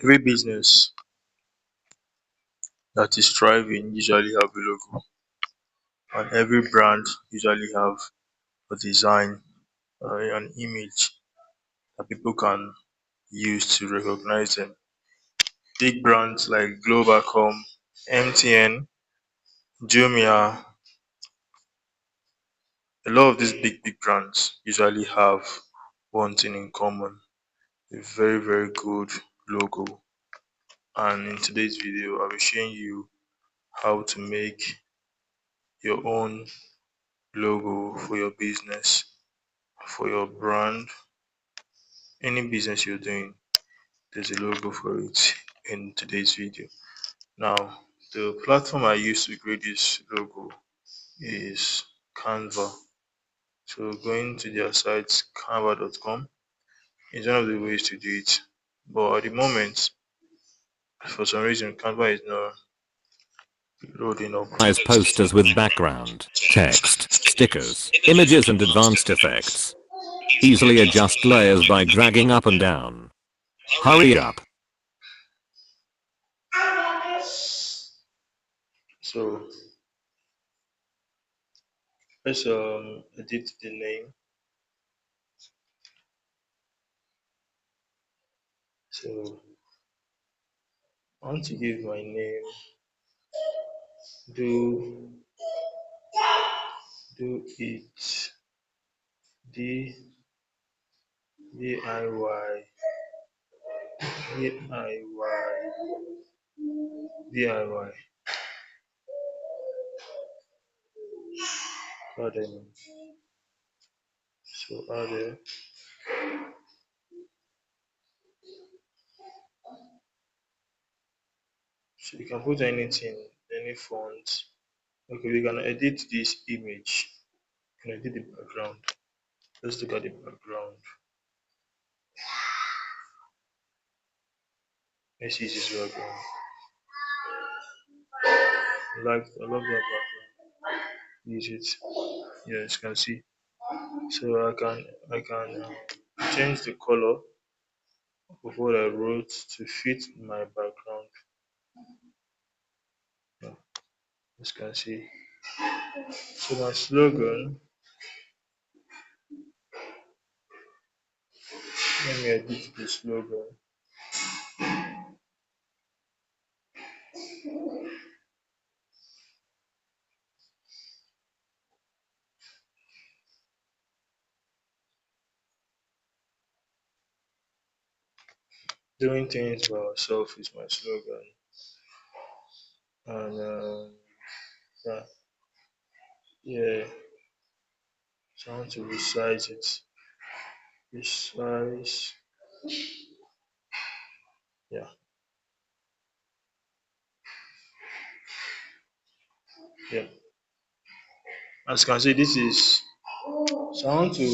Every business that is thriving usually have a logo, and every brand usually have a design, an image that people can use to recognize them. Big brands like Globalcom, MTN, Jumia, a lot of these big brands usually have one thing in common: a very good logo. And in today's video, I'll be showing you how to make your own logo for your business, for your brand, any business you're doing. There's a logo for it in today's video. Now, the platform I use to create this logo is Canva. So going to their site canva.com is one of the ways to do it. But at the moment, for some reason, Canva is not loading up. Posters with background, text, stickers, images and advanced effects. Easily adjust layers by dragging up and down. Hurry up. So let's edit the name. So I want to give my name, do it DIY DIY gardening. So add it. So you can put anything, any font. Okay, we can edit this image. You can edit the background. Let's look at the background. Let's use this background. I love that background. Use it. Yes, you can see. So I can change the color of what I wrote to fit my background. Yeah, as you can see. So my slogan, let me edit the slogan. Doing things by ourselves is my slogan. And yeah, yeah. So I want to resize it. Resize. Yeah, yeah. As you can see, this is. So I want to